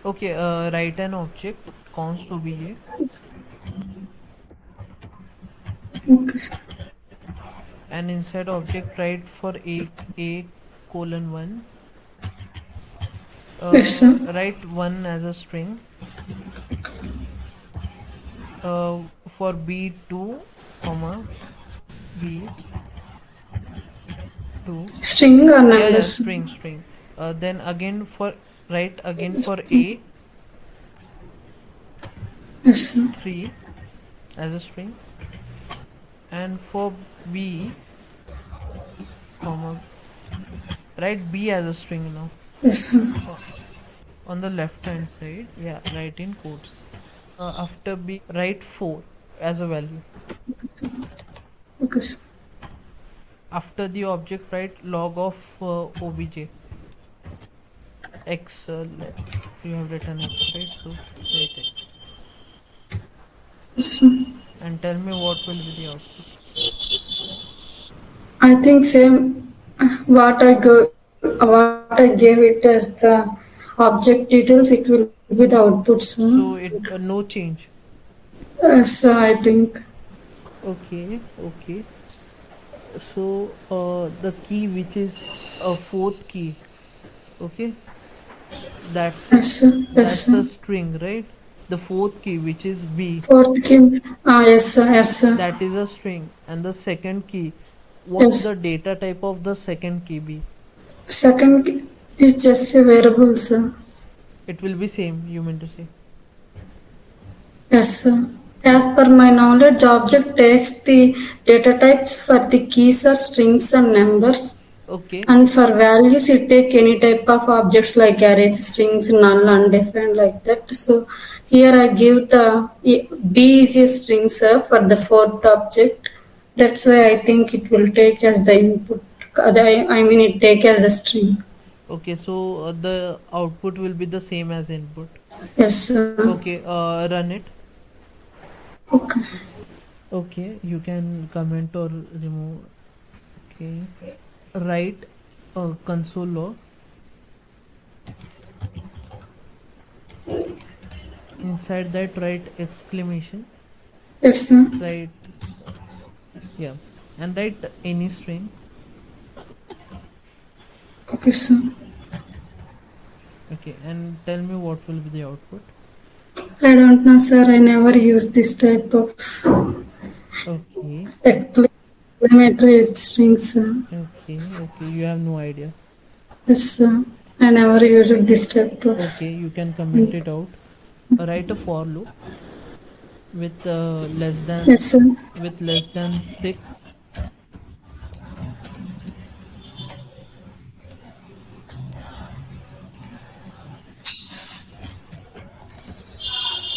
Okay, write an object const obj, Okay, sir. and inside object write for a colon 1, Yes, sir. write 1 as a string, uh, for b2 comma b 2. String or Yeah, numbers? string. Then again for write again Yes, for sir. a Yes, sir. 3 as a string, and for b comma write b as a string now. Yes, sir. Uh, on the left hand side, yeah, write in quotes. After b write 4 as a value. Okay, sir. After the object write log of obj x, you have written x, right? So write x Yes, sir. and tell me what will be the output. I think same. What I gave it as the object details, it will be the output, sir. So it no change. Yes, I think. Okay. So the key which is a fourth key, okay, that's a, Yes, sir. Yes, that's sir. a string, right? The fourth key which is b, Fourth key. Ah, yes, sir. Yes, sir. that is a string, and the second key, what Yes. the data type of the second key be? Second key is just a variable, sir. It will be same, you mean to say. Yes, sir. As per my knowledge, object takes the data types for the keys or strings and numbers. Okay, And for values, it take any type of objects like arrays, strings, null, undefined, like that. So here I give the B is a string, sir, for the fourth object. That's why I think it will take as the input. I mean, it take as a string. okay, so the output will be the same as input. Yes, sir. Okay, run it. Okay. Okay, you can comment or remove. Okay, write console log. Inside that write exclamation, Yes, sir. write, yeah, and write any string. Okay, sir. Okay, and tell me what will be the output. I don't know, sir. I never used this type of Okay, exclamatory strings, sir. okay, you have no idea. Yes, sir. I never used this type of. Okay, you can comment it out. Write a for loop with Yes, sir. less than 6,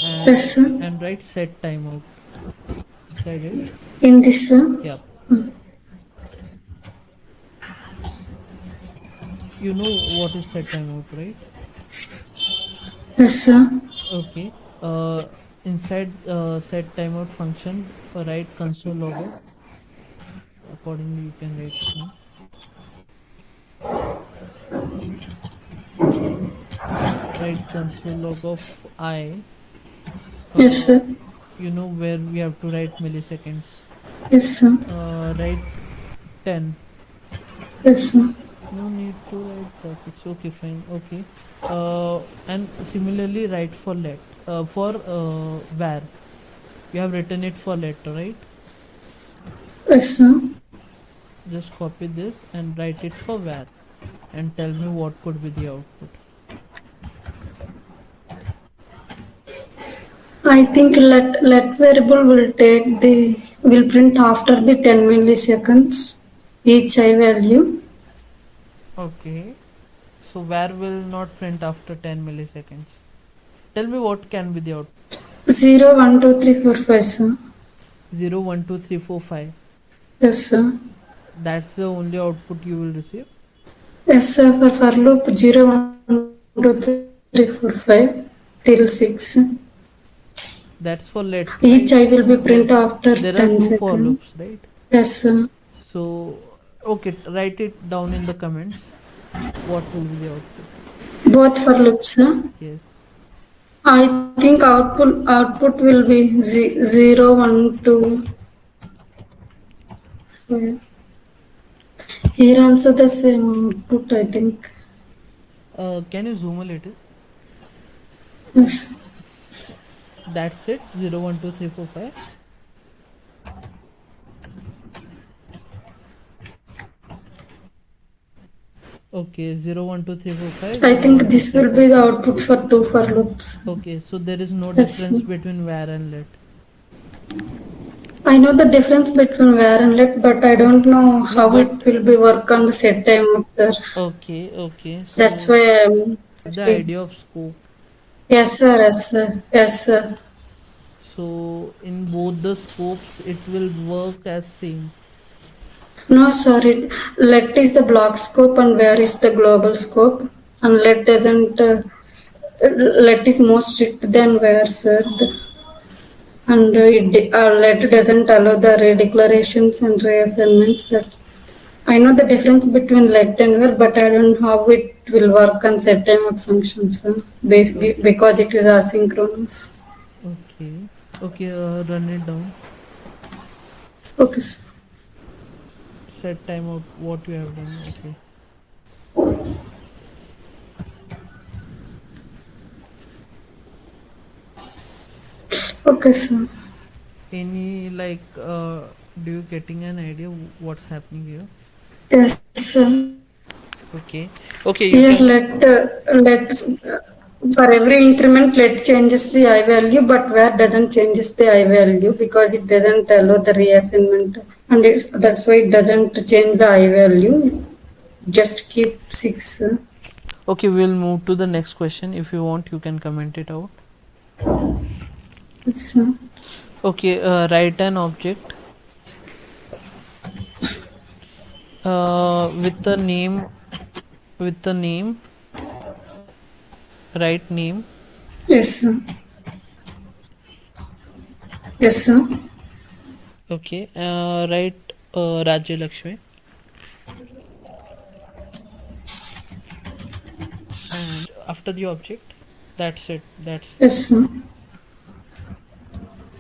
Yes, sir. and write set timeout inside it. In this, sir. Yeah, you know what is set timeout, right? Yes, sir. Okay. Inside set timeout function, write console log of. Accordingly, you can write it now. Write console log of I. Yes, Uh, sir. you know where we have to write milliseconds. Yes, sir. Write 10. Yes, sir. No need to write suffix. Okay, fine. Okay. And similarly, write for for var. You have written it for let, right? Yes, sir. Just copy this and write it for var, and tell me what could be the output. I think let variable will print after the 10 milliseconds each I value. Okay. So var will not print after 10 milliseconds. Tell me what can be the output. 0, 1, 2, 3, 4, 5, sir. 0, 1, 2, 3, 4, 5. Yes, sir. That's the only output you will receive. Yes, sir. For loop 0, 1, 2, 3, 4, 5 till 6. That's for let, Each right? I will be print after There are 10 two for seconds. loops, right? Yes, sir. So, okay, write it down in the comments. What will be the output? Both for loops, sir. Yes. I think output will be 0, 1, 2. Here also the same output, I think. Can you zoom a little? Yes. That's it. 0, 1, 2, 3, 4, 5. Okay, 0, 1, 2, 3, 4, 5, I 0, think 1, 2, this 3, will 4, be the 5. output for two for loops. Okay, so there is no Yes. difference between var and let. I know the difference between var and let, but I don't know No, how but it will be work on the set time of sir. okay. That's So why I'm the asking. idea of scope. Yes, sir. Yes, sir. Yes, sir. So in both the scopes, it will work as same. No, sorry. Let is the block scope and where is the global scope. And let doesn't. Let is more strict than where, sir. And let doesn't allow the redeclarations and reassignments. That I know the difference between let and where, but I don't know how it will work on set time of functions. Basically, Okay, because it is asynchronous. okay. Run it down. Okay, sir. Set timeout. What you have done. Okay. Okay, sir. Any like do you getting an idea what's happening here? Yes, sir. Okay, you Here, can. let for every increment, let changes the I value, but where doesn't changes the I value because it doesn't allow the reassignment, and that's why it doesn't change the I value. Just keep 6. Okay, we'll move to the next question. If you want, you can comment it out. So, Okay, write an object with the name, with the name, write name, yes, sir. Yes, sir. okay, write Rajya Lakshmi, and after the object, that's it. That's Yes, sir.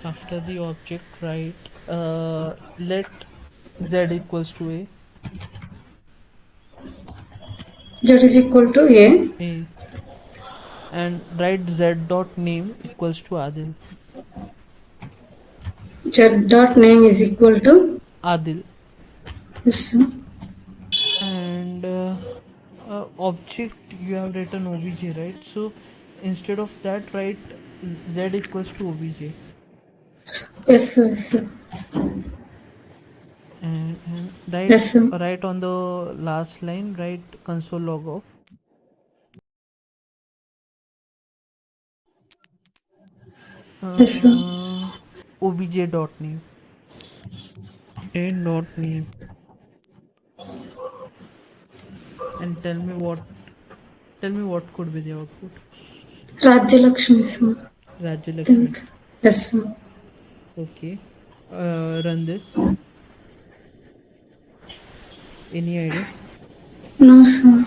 after the object, write let z equals to Z is equal to A. a, and write z dot name equals to Z dot name is equal to. Adil, Yes, sir. and object you have written obj, right? So instead of that, write z equals to obj, Yes, sir. Yes, sir. and write Yes, sir. write on the last line, write console log of Yes, sir. obj dot name, a dot name, and tell me what could be the output. Rajya Lakshmi, sir. Rajya I Lakshmi. think. Yes, sir. Okay, run this. Any idea? No, sir.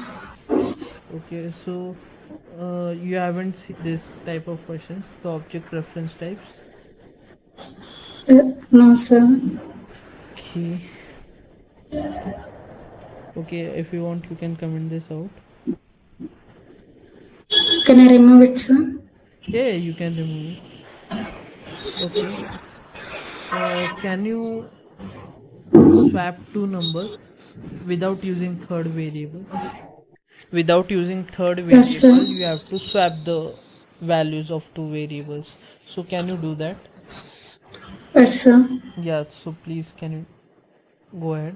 Okay, so you haven't seen this type of questions, the object reference types. No, sir. Okay, okay, if you want, you can comment this out. Can I remove it, sir? Yeah, you can remove it. Okay, can you swap two numbers without using third variable? Without using third Yes, variable, sir. you have to swap the values of two variables. So can you do that? Yes, sir. Yeah, so please can you go ahead?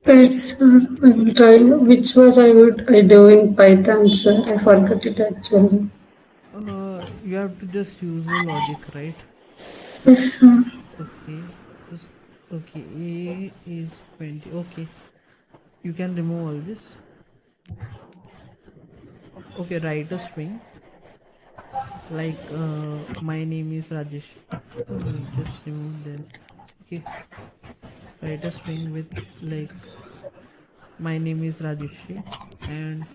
It's, I will try. Which was I do in Python, sir. I forgot it actually. You have to just use the logic, right? Yes, sir. Okay. Just, okay. A is 20. Okay. You can remove all this. Okay. Write a string like my name is Rajesh. Just remove there. Okay. Write a string with like my name is Rajesh and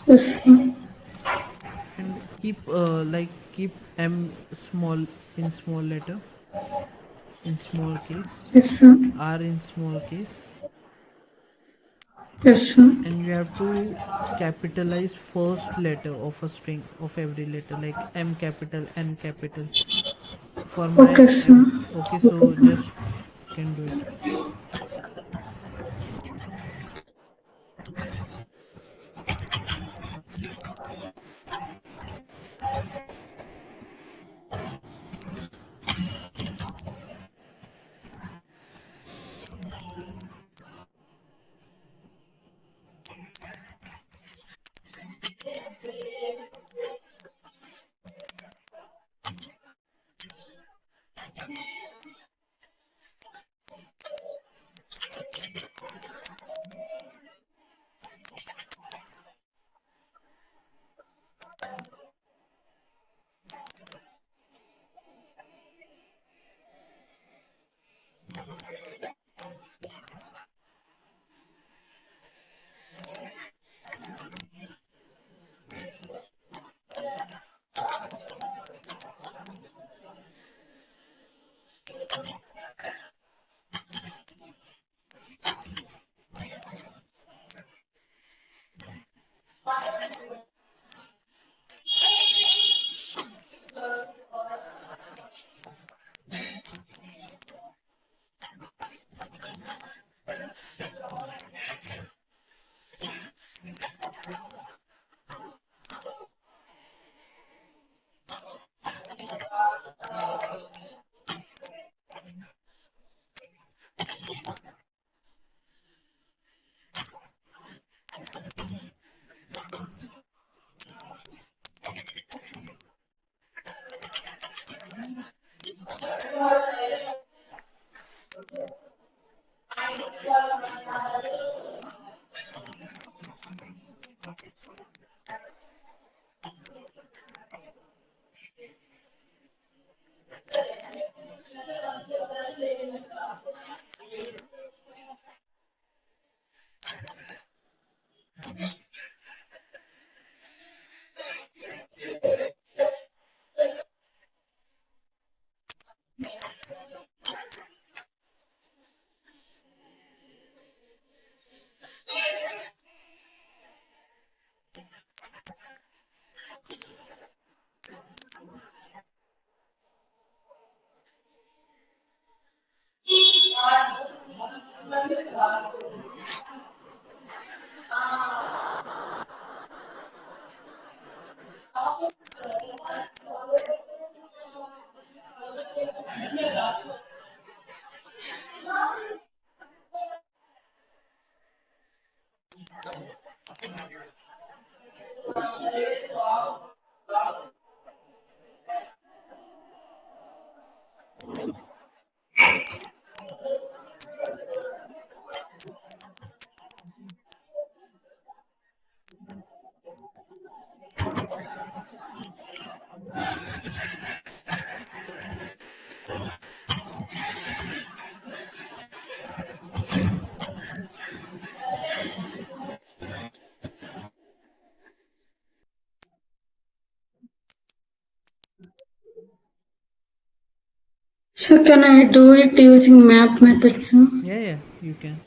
Yes, sir. keep like keep m small in small letter in small case, Yes, sir. r in small case, Yes, sir. and you have to capitalize first letter of a string of every letter like m capital n capital. For my Okay, sir. m. Okay, so just you can do it. So can I do it using map methods? Yeah, you can.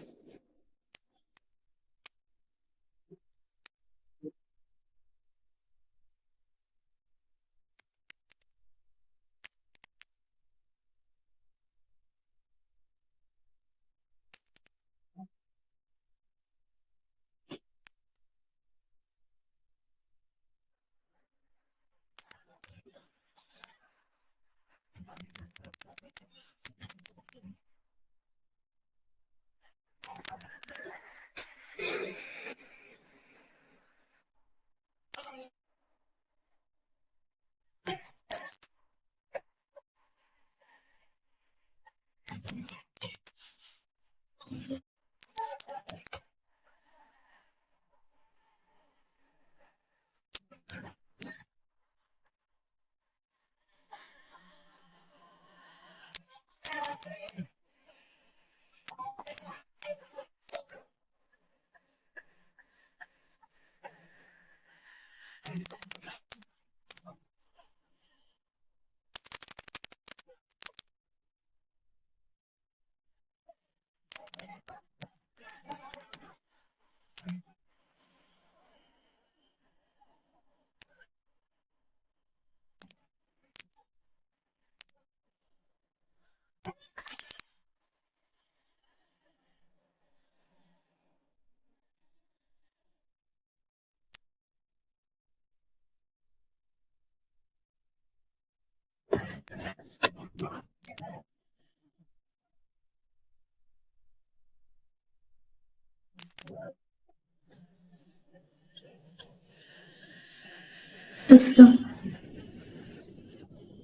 Yes, sir.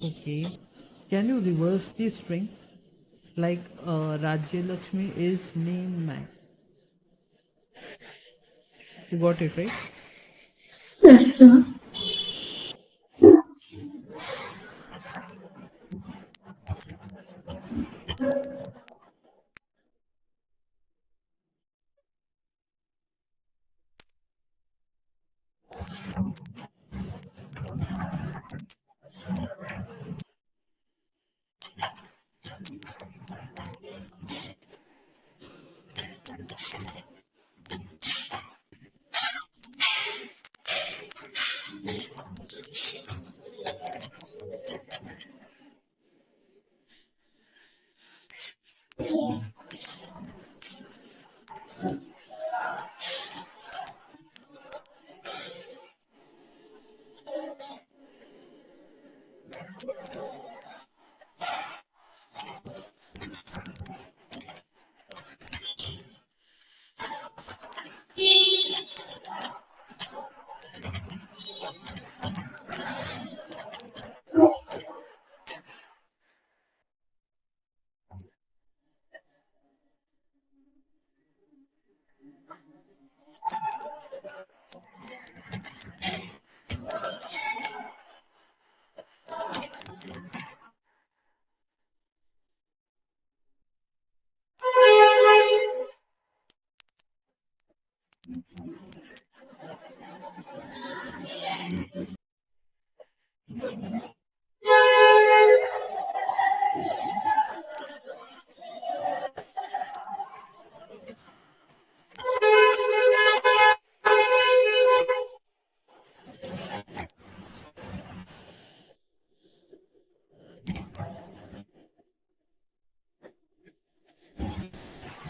Okay. Can you reverse the string? Like Rajya Lakshmi is name Max. You got it right? Yes, sir.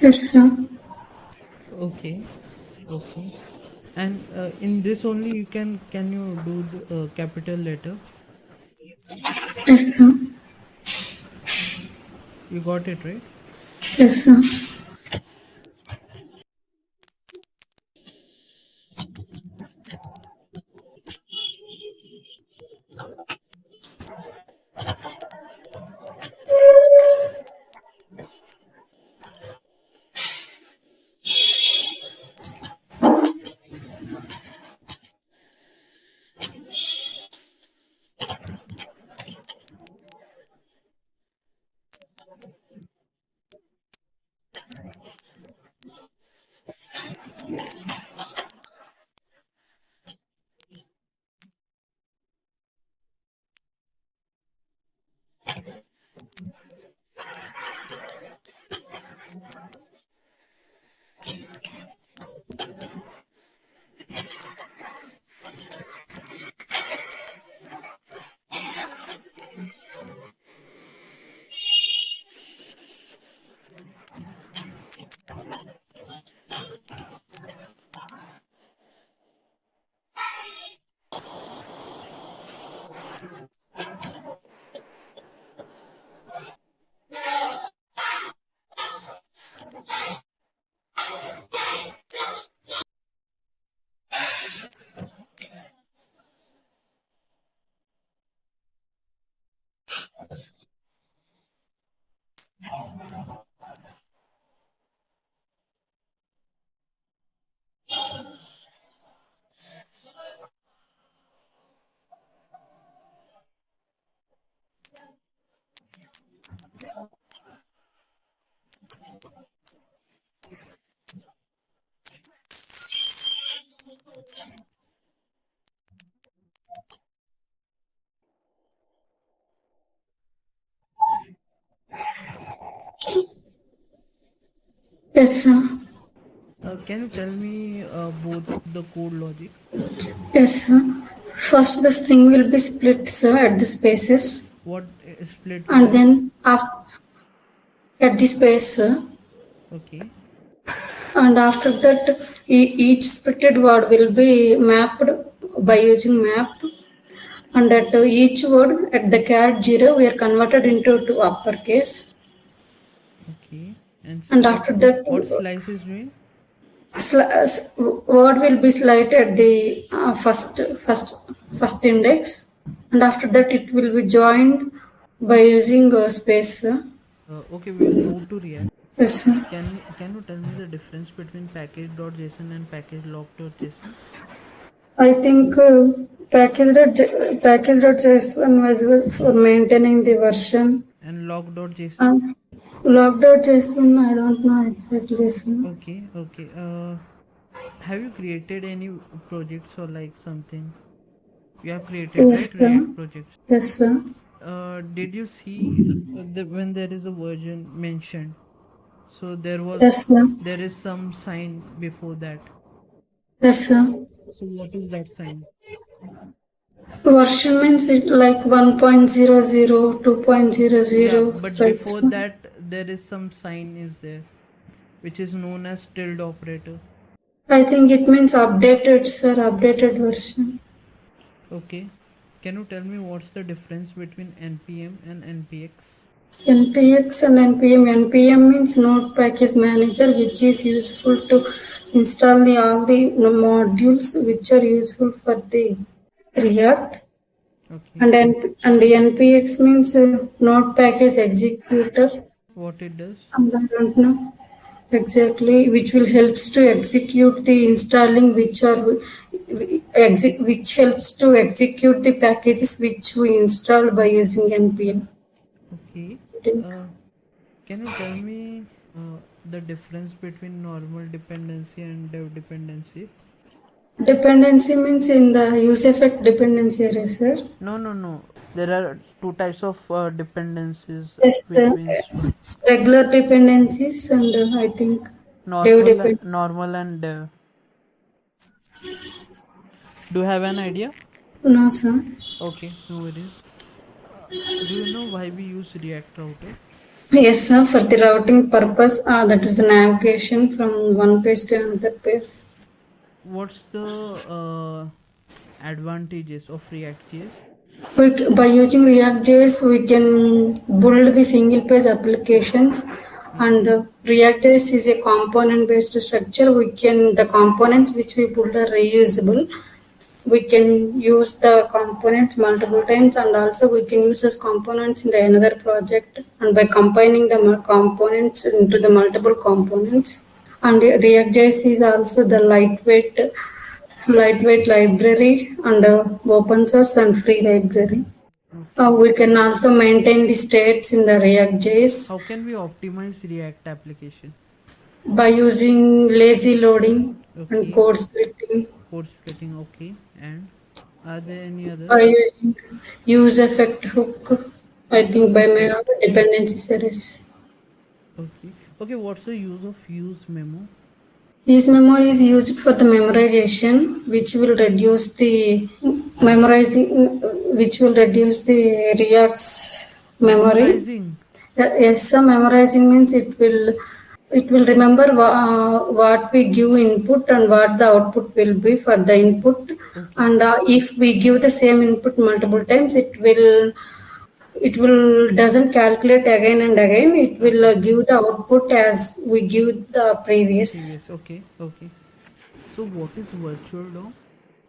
Yes, sir. Okay. Okay. And in this only you can you do the capital letter? Yes, sir. You got it right? Yes, sir. Yes, sir. Can you tell me both the code logic? Yes, sir. First, the string will be split, sir, at the spaces, What split and where? then after at the space, sir. Okay. And after that, each splitted word will be mapped by using map. And at each word at the char 0, we are converted into to uppercase. Okay. And And what after that, what slice is doing? word will be slighted at the first index, and after that it will be joined by using space. Okay, we'll move to React. Yes, sir. Can you tell me the difference between package.json and package.json? I think package.json was for maintaining the version. And log.json? And log.json, I don't know exactly, sir. Okay, okay. Have you created any projects or like something? You have created, Yes, right, sir. React projects? Yes, sir. Did you see when there is a version mentioned? So Yes, sir. there is some sign before that. Yes, sir. So what is that sign? Version means it like 1.00, Yeah, 2.00, but right, before sir? that there is some sign is there, which is known as tilde operator. I think it means updated, sir, updated version. Okay. Can you tell me what's the difference between npm and npx? NPX and NPM. NPM means Node Package Manager, which is useful to install all the modules which are useful for the React. Okay. And the NPX means Node Package Executor. What it does? And I don't know exactly which will helps to execute the installing which helps to execute the packages which we install by using npm. Okay. I think Uh, can you tell me the difference between normal dependency and dev dependency? dependency means in the use effect dependency area, sir. No, no, no. There are two types of dependencies, Yes, which means regular dependencies and I think dev depend. normal and dev. Do you have an idea? No, sir. Okay, no worries. Do you know why we use React Router? Yes, sir. For the routing purpose, that is navigation from one page to another page. What's the advantages of React.js? By using React.js, we can build the single page applications, and Okay, React.js is a component based structure. The components which we build are reusable. We can use the components multiple times, and also we can use those components in the another project, and by combining the components into the multiple components. And React.js is also the lightweight library and open source and free library. okay. We can also maintain the states in the React.js How can we optimize React application? by using lazy loading and Okay, code splitting, code splitting. Okay, and are there any others? by using use effect hook, I think Use by effect. dependency series. Okay, okay. What's the use of use memo? Each memo is used for the memorization, which will reduce the memorizing, which will reduce the React's memory. Memorizing. Yes, so memorizing means it will remember what we give input and what the output will be for the input. Okay. And if we give the same input multiple times, it will doesn't calculate again and again. It will Okay. give the output as we give the previous. Previous. Okay. Okay. So what is virtual DOM?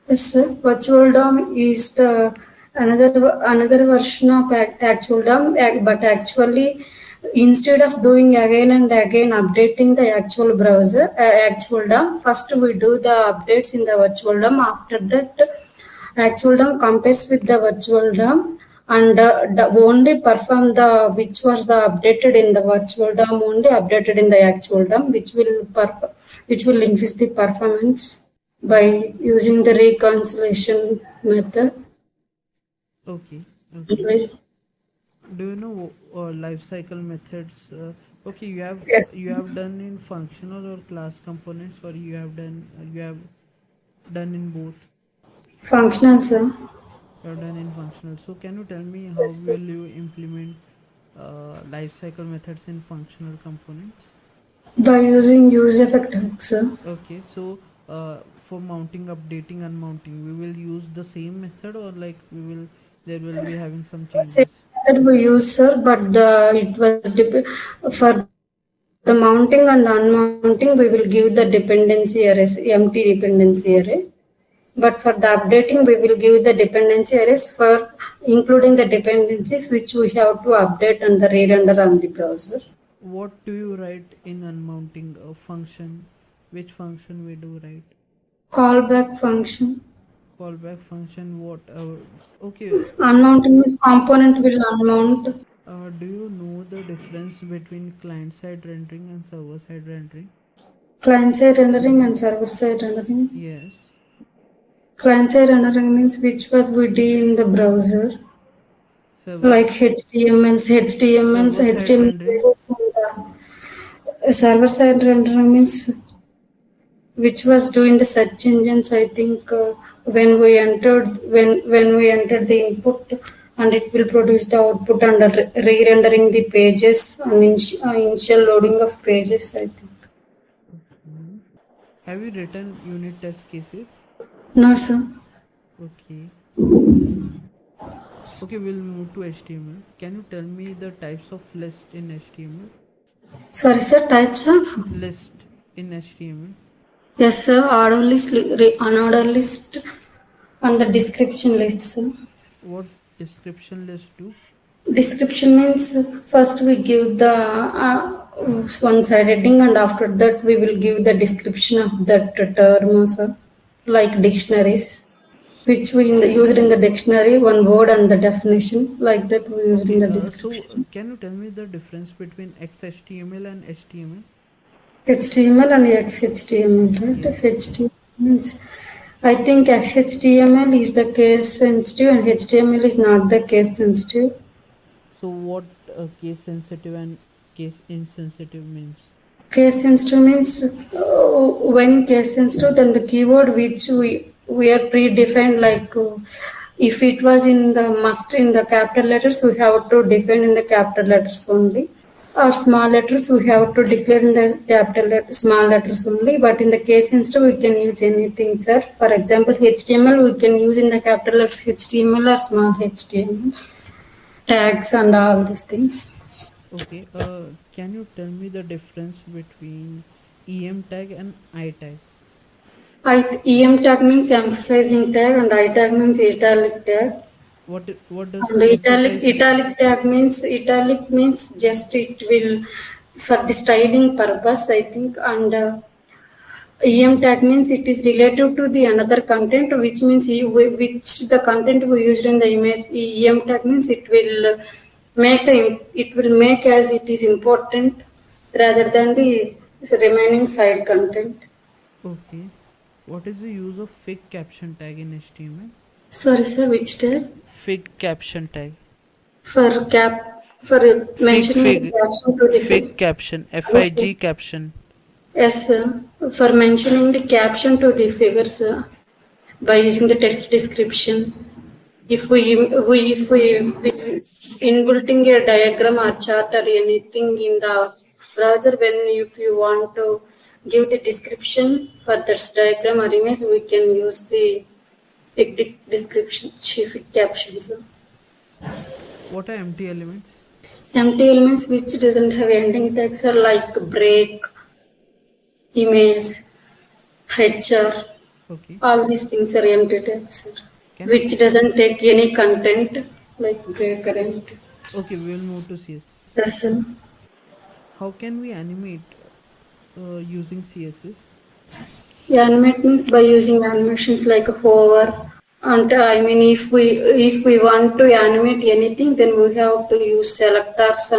Yes, sir. Virtual DOM is the another version of actual DOM, but actually, instead of doing again and again updating the actual browser, actual DOM, first we do the updates in the virtual DOM. After that, actual DOM compares with the virtual DOM and only perform the which was the updated in the virtual DOM only updated in the actual DOM, which will increase the performance by using the reconciliation method. Okay. Okay. Do you know life cycle methods? Okay, Yes, you have done in functional or class components, or you have done in both. functional, sir. You have done in functional. So can you tell me how Yes, sir. will you implement life cycle methods in functional components? By using use effect hook, sir. Okay, so for mounting, updating, unmounting, we will use the same method, or like we will there will be having some Same changes. method we use, sir, but it was for the mounting and unmounting, we will give the dependency array, empty dependency array. But for the updating, we will give the dependency arrays for including the dependencies which we have to update and the re-render on the browser. What do you write in unmounting a function? Which function we do write? Callback function. Callback function. What? Okay. Unmounting means component will unmount. Do you know the difference between client side rendering and server side rendering? Client side rendering and server side rendering. Yes. Client side rendering means which was we do in the browser, Server like HTML, server side HTML rendering. pages, and server side rendering means which was doing the search engines. I think when we entered the input, and it will produce the output and re-rendering the pages and initial loading of pages. I think. Hmm. Have you written unit test cases? No, sir. Okay. Okay, we'll move to HTML. Can you tell me the types of list in HTML? Sorry, sir. Types of. List in HTML. Yes, sir. Order list, unordered list, and the description list, sir. What description list do? Description means first we give the one side heading, and after that we will give the description of that term, sir. Like dictionaries, which we used in the dictionary, one word and the definition, like that we used in Okay, the so description. can you tell me the difference between XHTML and HTML? HTML and XHTML, right? Yes. HTML means I think XHTML is the case sensitive and HTML is not the case sensitive. So what case sensitive and case insensitive means? Case sensitive means when case sensitive, then the keyword which we are predefined, like if it was in the must in the capital letters, we have to define in the capital letters only. Or small letters, we have to declare in the small letters only. But in the case sensitive, we can use anything, sir. For example, HTML we can use in the capital letters HTML or small HTML tags and all these things. Okay, can you tell me the difference between EM tag and I tag? EM tag means emphasizing tag and I tag means italic tag. What does And emphasize? italic means just it will for the styling purpose, I think. And EM tag means it is related to the another content, which means which the content we used in the image. EM tag means it will make as it is important rather than the remaining side content. Okay. What is the use of fig caption tag in HTML? Sorry, sir, which tag? Fig caption tag. For Fig mentioning the fig caption to the fig caption. yes, sir. FIG caption. Yes, for mentioning the caption to the figures by using the text description. If we inputting a diagram or chart or anything in the browser, when if you want to give the description for that diagram or image, we can use the description captions. What are empty elements? Empty elements which doesn't have ending tags are like break, image, HR. Okay. All these things are empty tags, sir, Can which doesn't take any content like break or empty. okay, we will move to CSS. Yes, sir. How can we animate using CSS? Yeah, animate means by using animations like a hover. And I mean, if we want to animate anything, then we have to use selectors,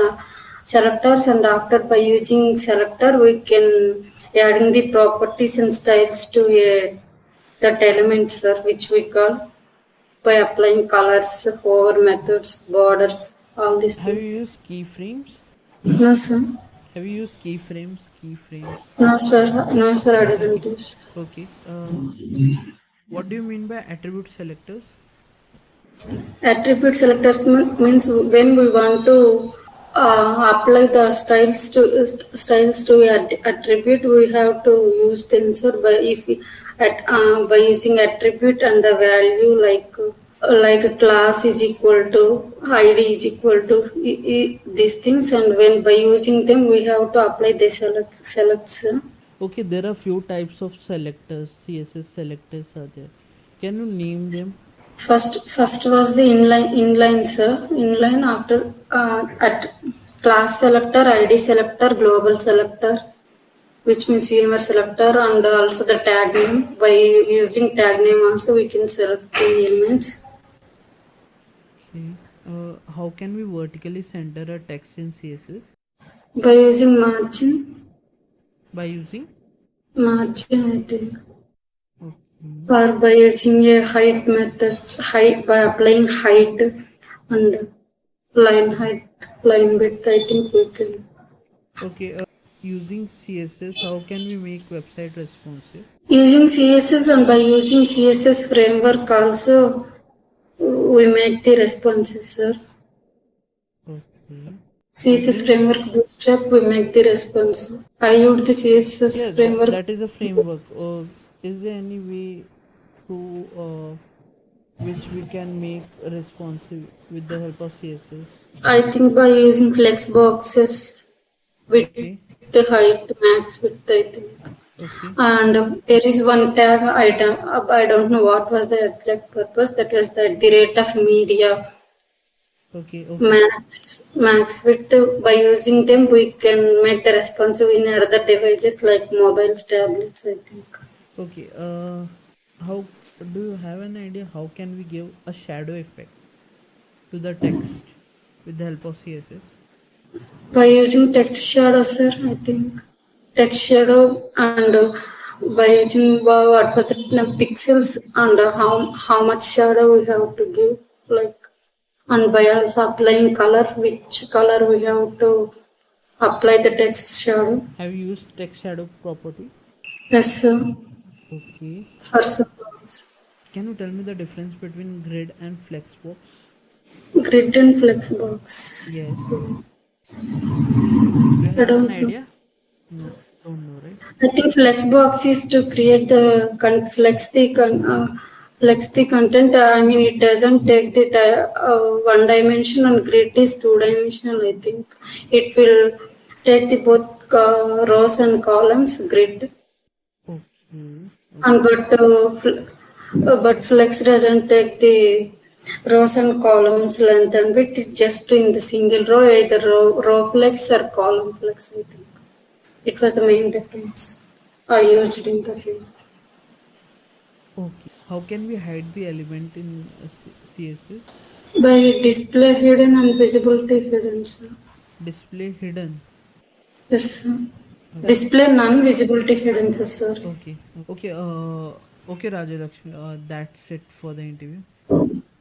and after by using selector, we can adding the properties and styles to that elements, sir, which we call by applying colors, hover methods, borders, all these Have you things. used keyframes? No, sir. Have you used keyframes? Keyframes. No, sir. No, sir. I didn't use. Okay. What do you mean by attribute selectors? Attribute selectors means when we want to apply the styles to attribute, we have to use them, sir. By using attribute and the value like a class is equal to id is equal to these things, and when by using them we have to apply the selects. Okay, there are few types of selectors. CSS selectors are there. Can you name them? First was the inline, sir. Inline after at class selector, ID selector, global selector, which means UMR selector, and also the tag name. By using tag name also we can select the elements. Okay. How can we vertically center a text in CSS? By using margin, By using? I think. Okay. Or by using a height method, height by applying height and line height, line width, I think we can. Okay. Using CSS, how can we make website responsive? Using CSS and by using CSS framework also, we make the responses, sir. Okay. CSS framework bootstrap, we make the response. I used the Yeah, CSS framework. that is a framework. Is there any way to which we can make responsive with the help of CSS? I think by using flex boxes with Okay. the height max width, I think. Okay. And there is one tag item. I don't know what was the exact purpose. That was the rate of media Okay. Okay. max width. By using them, we can make the responsive in other devices like mobiles, tablets, I think. Okay. How do you have an idea? How can we give a shadow effect to the text with the help of CSS? By using text shadow, sir, I think. Text shadow, and by using what was the pixels, and how much shadow we have to give, like, and by also applying color, which color we have to apply the text shadow. Have you used text shadow property? Yes, sir. Okay. First of all, Can you tell me the difference between grid and flexbox? grid and flexbox. Yes. Do you I have an don't know. idea? No, don't know, right? I think flexbox is to create the flex the content. I mean, it doesn't take the one dimension, and grid is two dimensional. I think it will take the both rows and columns grid, Okay. and Okay. but flex doesn't take the rows and columns length and width. It just in the single row, either row flex or column flex. I think. It was the main difference I used in the sales. Okay. How can we hide the element in CSS? By display hidden and visibility hidden, sir. Display hidden. Yes, sir. Okay. Display none, visibility hidden, yes, sir. Okay. Okay. Okay, Rajalakshmi. That's it for the interview.